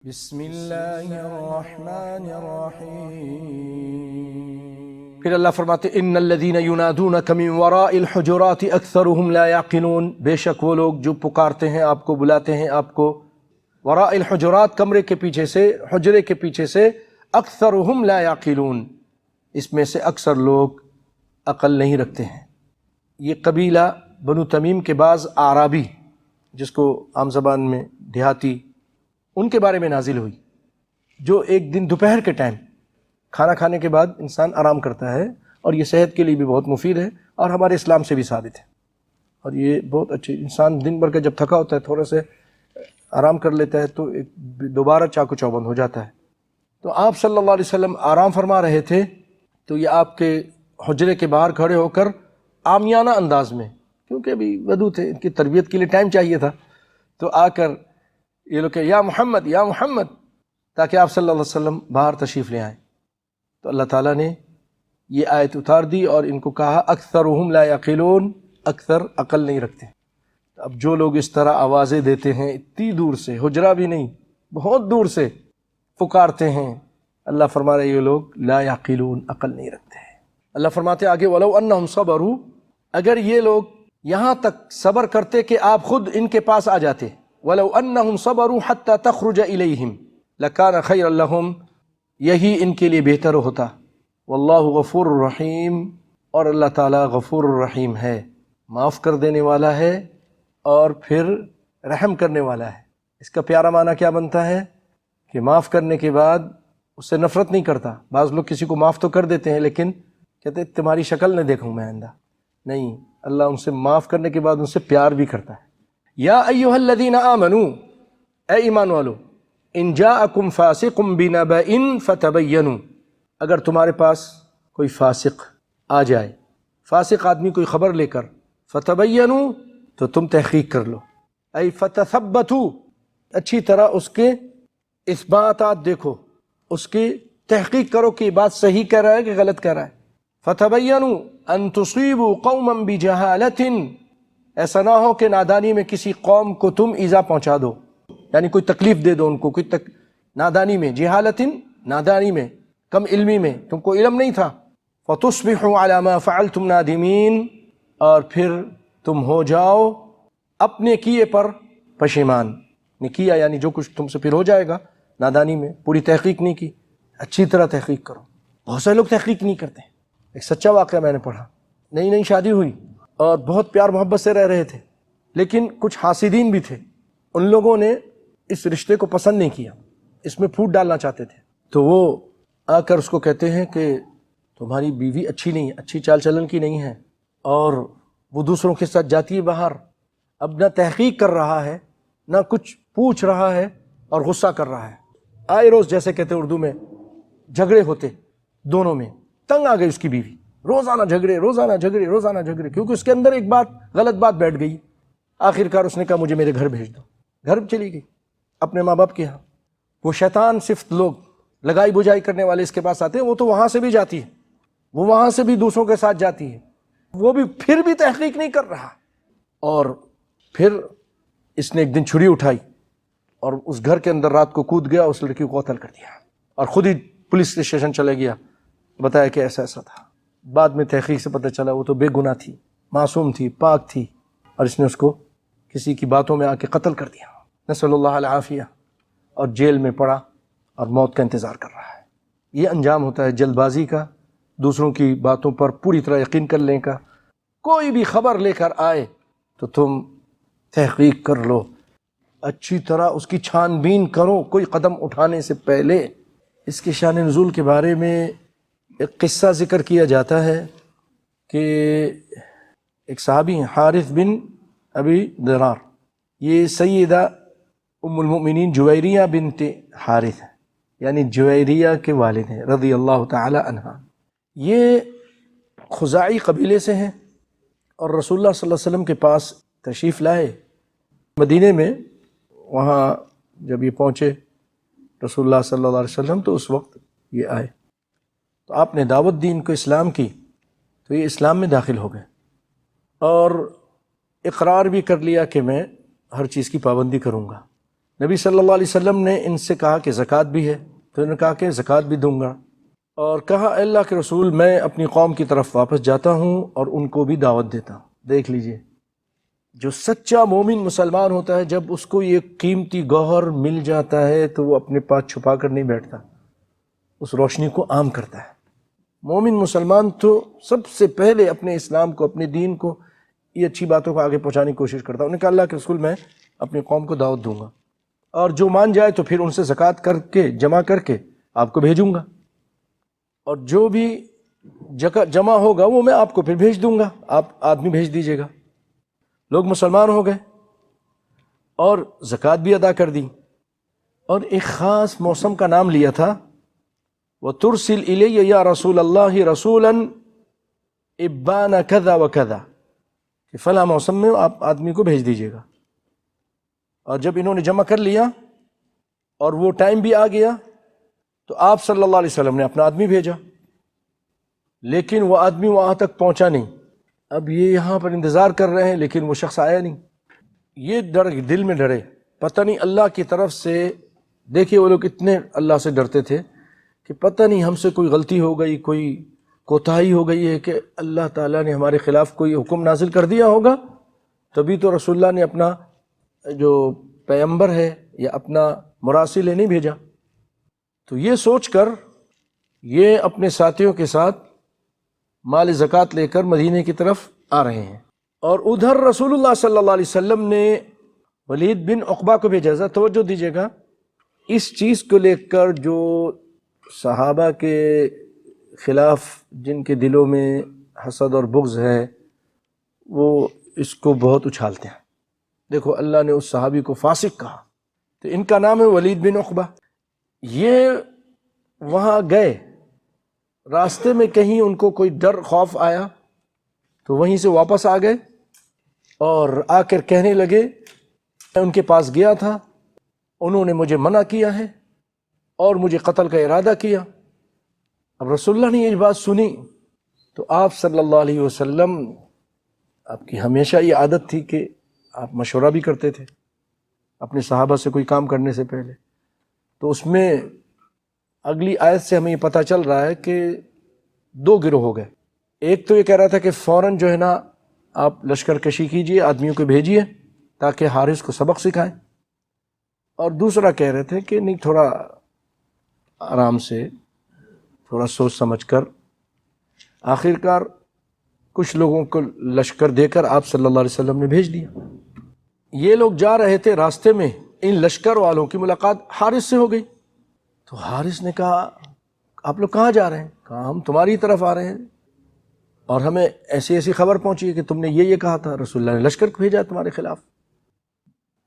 بسم اللہ الرحمن الرحیم۔ پھر اللہ فرماتے ان الذین ینادونک من وراء الحجرات اکثرهم لا یعقلون، بے شک وہ لوگ جو پکارتے ہیں آپ کو، بلاتے ہیں آپ کو، وراء الحجرات کمرے کے پیچھے سے، حجرے کے پیچھے سے، اکثرهم لا یعقلون، اس میں سے اکثر لوگ عقل نہیں رکھتے ہیں۔ یہ قبیلہ بنو تمیم کے بعض اعرابی، جس کو عام زبان میں دیہاتی، ان کے بارے میں نازل ہوئی، جو ایک دن دوپہر کے ٹائم کھانا کھانے کے بعد انسان آرام کرتا ہے، اور یہ صحت کے لیے بھی بہت مفید ہے اور ہمارے اسلام سے بھی ثابت ہے، اور یہ بہت اچھی، انسان دن بھر کا جب تھکا ہوتا ہے تھوڑا سے آرام کر لیتا ہے تو دوبارہ چاقو چوبند ہو جاتا ہے۔ تو آپ صلی اللہ علیہ وسلم آرام فرما رہے تھے، تو یہ آپ کے حجرے کے باہر کھڑے ہو کر عامیانہ انداز میں، کیونکہ ابھی ودو تھے، ان کی تربیت کے لیے ٹائم چاہیے تھا، تو آ کر یہ لوگ کہ یا محمد یا محمد، تاکہ آپ صلی اللہ علیہ وسلم باہر تشریف لے آئیں۔ تو اللہ تعالیٰ نے یہ آیت اتار دی اور ان کو کہا اکثرهم لا یعقلون، اکثر عقل نہیں رکھتے۔ اب جو لوگ اس طرح آوازیں دیتے ہیں، اتنی دور سے، حجرہ بھی نہیں، بہت دور سے پکارتے ہیں، اللہ فرما رہے یہ لوگ لا یعقلون، عقل نہیں رکھتے ہیں۔ اللہ فرماتے آگے ولو انہم صبروا، اگر یہ لوگ یہاں تک صبر کرتے کہ آپ خود ان کے پاس آ جاتے، وَلَوْ أَنَّهُمْ صَبَرُوا حَتَّى تَخْرُجَ إِلَيْهِمْ لَكَانَ خَيْرًا لَهُمْ، یہی ان کے لیے بہتر ہوتا۔ وَاللَّهُ غَفُورٌ رَحِيمٌ، اور اللہ تعالیٰ غفور الرحیم ہے، معاف کر دینے والا ہے اور پھر رحم کرنے والا ہے۔ اس کا پیارا معنی کیا بنتا ہے کہ معاف کرنے کے بعد اس سے نفرت نہیں کرتا۔ بعض لوگ کسی کو معاف تو کر دیتے ہیں لیکن کہتے ہیں تمہاری شکل نہ دیکھوں میں آئندہ، نہیں، اللہ ان سے معاف کرنے کے بعد ان سے پیار بھی کرتا ہے۔ یا ایہا الذین آمنوا، اے ایمان والو، ان جاءکم فاسق بنبأ فتبینوا، اگر تمہارے پاس کوئی فاسق آ جائے، فاسق آدمی کوئی خبر لے کر، فتبینوا، تو تم تحقیق کر لو، ای فتثبتوا، اچھی طرح اس کے اثباتات دیکھو، اس کی تحقیق کرو کہ یہ بات صحیح کہہ رہا ہے کہ غلط کہہ رہا ہے۔ فتبینوا ان تصیبوا قوما بجہالۃ، ایسا نہ ہو کہ نادانی میں کسی قوم کو تم ایذا پہنچا دو، یعنی کوئی تکلیف دے دو ان کو، کوئی نادانی میں، جہالت، نادانی میں، کم علمی میں، تم کو علم نہیں تھا، فتصبحوا علی ما فعلتم نادمین، اور پھر تم ہو جاؤ اپنے کیے پر پشیمان۔ نے کیا یعنی جو کچھ تم سے پھر ہو جائے گا نادانی میں، پوری تحقیق نہیں کی، اچھی طرح تحقیق کرو۔ بہت سے لوگ تحقیق نہیں کرتے۔ ایک سچا واقعہ میں نے پڑھا، نئی نئی شادی ہوئی اور بہت پیار محبت سے رہ رہے تھے، لیکن کچھ حاسدین بھی تھے، ان لوگوں نے اس رشتے کو پسند نہیں کیا، اس میں پھوٹ ڈالنا چاہتے تھے، تو وہ آ کر اس کو کہتے ہیں کہ تمہاری بیوی اچھی نہیں ہے، اچھی چال چلن کی نہیں ہے، اور وہ دوسروں کے ساتھ جاتی ہے باہر، اب نہ تحقیق کر رہا ہے، نہ کچھ پوچھ رہا ہے، اور غصہ کر رہا ہے۔ آئے روز، جیسے کہتے ہیں اردو میں، جھگڑے ہوتے دونوں میں، تنگ آ گئی اس کی بیوی، روزانہ جھگڑے، روزانہ جھگڑے، روزانہ جھگڑے، کیونکہ اس کے اندر ایک بات، غلط بات بیٹھ گئی۔ آخر کار اس نے کہا مجھے میرے گھر بھیج دو، گھر چلی گئی اپنے ماں باپ کے ہاں۔ وہ شیطان صفت لوگ، لگائی بجائی کرنے والے اس کے پاس آتے ہیں، وہ تو وہاں سے بھی جاتی ہے، وہ وہاں سے بھی دوسروں کے ساتھ جاتی ہے، وہ بھی پھر بھی تحقیق نہیں کر رہا، اور پھر اس نے ایک دن چھری اٹھائی اور اس گھر کے اندر رات کو کود گیا، اس لڑکی کو قتل کر دیا، اور خود ہی پولیس اسٹیشن چلے گیا، بتایا کہ ایسا ایسا تھا۔ بعد میں تحقیق سے پتہ چلا وہ تو بے گناہ تھی، معصوم تھی، پاک تھی، اور اس نے اس کو کسی کی باتوں میں آ کے قتل کر دیا، نسأل اللہ العافیہ، اور جیل میں پڑا اور موت کا انتظار کر رہا ہے۔ یہ انجام ہوتا ہے جلد بازی کا، دوسروں کی باتوں پر پوری طرح یقین کر لیں کا۔ کوئی بھی خبر لے کر آئے تو تم تحقیق کر لو، اچھی طرح اس کی چھان بین کرو کوئی قدم اٹھانے سے پہلے۔ اس کے شان نزول کے بارے میں ایک قصہ ذکر کیا جاتا ہے کہ ایک صحابی ہیں حارث بن ابی ضرار، یہ سیدہ ام المؤمنین جویریہ بنت حارث ہیں، یعنی جویریہ کے والد ہیں رضی اللہ تعالی عنہ۔ یہ خزاعی قبیلے سے ہیں اور رسول اللہ صلی اللہ علیہ وسلم کے پاس تشریف لائے مدینے میں۔ وہاں جب یہ پہنچے رسول اللہ صلی اللہ علیہ وسلم تو اس وقت یہ آئے، تو آپ نے دعوت دی ان کو اسلام کی، تو یہ اسلام میں داخل ہو گئے اور اقرار بھی کر لیا کہ میں ہر چیز کی پابندی کروں گا، نبی صلی اللہ علیہ وسلم نے ان سے کہا کہ زکوٰۃ بھی ہے، تو انہوں نے کہا کہ زکوٰۃ بھی دوں گا، اور کہا اے اللہ کے رسول میں اپنی قوم کی طرف واپس جاتا ہوں اور ان کو بھی دعوت دیتا ہوں۔ دیکھ لیجئے، جو سچا مومن مسلمان ہوتا ہے جب اس کو یہ قیمتی گوہر مل جاتا ہے تو وہ اپنے پاس چھپا کر نہیں بیٹھتا، اس روشنی کو عام کرتا ہے۔ مومن مسلمان تو سب سے پہلے اپنے اسلام کو، اپنے دین کو، یہ اچھی باتوں کو آگے پہنچانے کی کوشش کرتا ہے۔ انہوں نے کہا اللہ کے رسول میں اپنی قوم کو دعوت دوں گا، اور جو مان جائے تو پھر ان سے زکوٰۃ کر کے جمع کر کے آپ کو بھیجوں گا، اور جو بھی جمع ہوگا وہ میں آپ کو پھر بھیج دوں گا، آپ آدمی بھیج دیجیے گا۔ لوگ مسلمان ہو گئے اور زکوٰۃ بھی ادا کر دی، اور ایک خاص موسم کا نام لیا تھا، وَتُرْسِلْ إِلَيَّ يَا رَسُولَ اللَّهِ رَسُولًا إِبَّانَ كَذَا وَكَذَا، کہ فلاں موسم میں آپ آدمی کو بھیج دیجیے گا۔ اور جب انہوں نے جمع کر لیا اور وہ ٹائم بھی آ گیا تو آپ صلی اللہ علیہ وسلم نے اپنا آدمی بھیجا، لیکن وہ آدمی وہاں تک پہنچا نہیں۔ اب یہ یہاں پر انتظار کر رہے ہیں لیکن وہ شخص آیا نہیں۔ یہ ڈر دل میں ڈرے، پتہ نہیں اللہ کی طرف سے، دیکھیے وہ لوگ اتنے اللہ سے ڈرتے تھے کہ پتہ نہیں ہم سے کوئی غلطی ہو گئی، کوئی کوتاہی ہو گئی ہے کہ اللہ تعالیٰ نے ہمارے خلاف کوئی حکم نازل کر دیا ہوگا، تبھی تو رسول اللہ نے اپنا جو پیغمبر ہے یا اپنا مراسل نہیں بھیجا۔ تو یہ سوچ کر یہ اپنے ساتھیوں کے ساتھ مال زکوٰۃ لے کر مدینے کی طرف آ رہے ہیں، اور ادھر رسول اللہ صلی اللہ علیہ وسلم نے ولید بن عقبہ کو بھیجا۔ ذرا توجہ دیجیے گا، اس چیز کو لے کر جو صحابہ کے خلاف جن کے دلوں میں حسد اور بغض ہے وہ اس کو بہت اچھالتے ہیں۔ دیکھو اللہ نے اس صحابی کو فاسق کہا، تو ان کا نام ہے ولید بن عقبہ۔ یہ وہاں گئے، راستے میں کہیں ان کو کوئی ڈر خوف آیا تو وہیں سے واپس آ گئے، اور آ کر کہنے لگے میں ان کے پاس گیا تھا، انہوں نے مجھے منع کیا ہے اور مجھے قتل کا ارادہ کیا۔ اب رسول اللہ نے یہ بات سنی تو آپ صلی اللہ علیہ وسلم، آپ کی ہمیشہ یہ عادت تھی کہ آپ مشورہ بھی کرتے تھے اپنے صحابہ سے کوئی کام کرنے سے پہلے، تو اس میں اگلی آیت سے ہمیں یہ پتہ چل رہا ہے کہ دو گروہ ہو گئے۔ ایک تو یہ کہہ رہا تھا کہ فوراً جو ہے نا آپ لشکر کشی کیجئے، آدمیوں کو بھیجیے تاکہ حارث کو سبق سکھائیں، اور دوسرا کہہ رہے تھے کہ نہیں، تھوڑا آرام سے، تھوڑا سوچ سمجھ کر۔ آخرکار کچھ لوگوں کو لشکر دے کر آپ صلی اللہ علیہ وسلم نے بھیج دیا۔ یہ لوگ جا رہے تھے، راستے میں ان لشکر والوں کی ملاقات حارث سے ہو گئی، تو حارث نے کہا آپ لوگ کہاں جا رہے ہیں؟ کہا ہم تمہاری طرف آ رہے ہیں، اور ہمیں ایسی ایسی خبر پہنچی ہے کہ تم نے یہ کہا تھا، رسول اللہ نے لشکر بھیجا تمہارے خلاف۔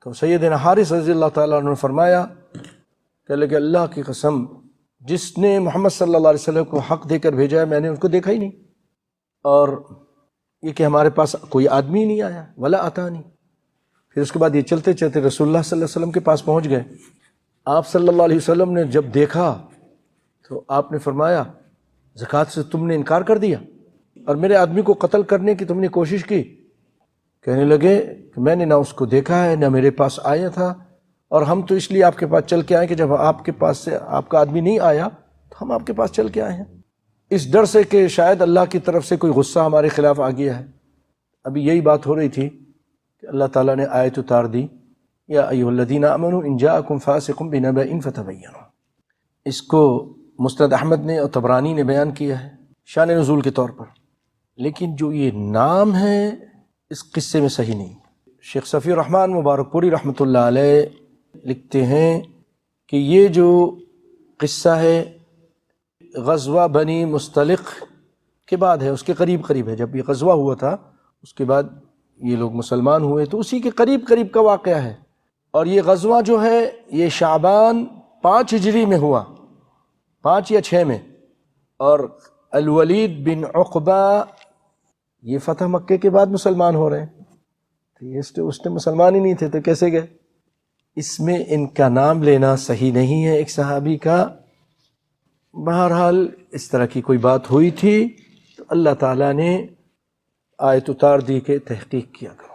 تو سیدنا حارث رضی اللہ تعالیٰ عنہ نے فرمایا کہ اللہ کی قسم، جس نے محمد صلی اللہ علیہ وسلم کو حق دے کر بھیجا ہے میں نے ان کو دیکھا ہی نہیں، اور یہ کہ ہمارے پاس کوئی آدمی نہیں آیا، ولا آتا نہیں۔ پھر اس کے بعد یہ چلتے چلتے رسول اللہ صلی اللہ علیہ وسلم کے پاس پہنچ گئے۔ آپ صلی اللہ علیہ وسلم نے جب دیکھا تو آپ نے فرمایا زکوٰۃ سے تم نے انکار کر دیا اور میرے آدمی کو قتل کرنے کی تم نے کوشش کی۔ کہنے لگے کہ میں نے نہ اس کو دیکھا ہے، نہ میرے پاس آیا تھا، اور ہم تو اس لیے آپ کے پاس چل کے آئے کہ جب آپ کے پاس سے آپ کا آدمی نہیں آیا تو ہم آپ کے پاس چل کے آئے ہیں، اس ڈر سے کہ شاید اللہ کی طرف سے کوئی غصہ ہمارے خلاف آ گیا ہے۔ ابھی یہی بات ہو رہی تھی کہ اللہ تعالیٰ نے آیت اتار دی، یا ایھا الذین آمنوا ان جاءکم فاسق بنبأ فتبینوا۔ اس کو مسند احمد نے اور طبرانی نے بیان کیا ہے شان نزول کے طور پر، لیکن جو یہ نام ہے اس قصے میں صحیح نہیں۔ شیخ صفی الرحمن مبارک پوری رحمۃ اللہ علیہ لکھتے ہیں کہ یہ جو قصہ ہے غزوہ بنی مستلق کے بعد ہے، اس کے قریب ہے۔ جب یہ غزوہ ہوا تھا اس کے بعد یہ لوگ مسلمان ہوئے، تو اسی کے قریب کا واقعہ ہے۔ اور یہ غزوہ جو ہے یہ شعبان 5 ہجری میں ہوا، 5 یا 6 میں، اور الولید بن عقبہ یہ فتح مکہ کے بعد مسلمان ہو رہے ہیں، تو اس نے مسلمان ہی نہیں تھے تو کیسے گئے؟ اس میں ان کا نام لینا صحیح نہیں ہے ایک صحابی کا۔ بہرحال اس طرح کی کوئی بات ہوئی تھی تو اللہ تعالیٰ نے آیت اتار دی کہ تحقیق کیا کرو۔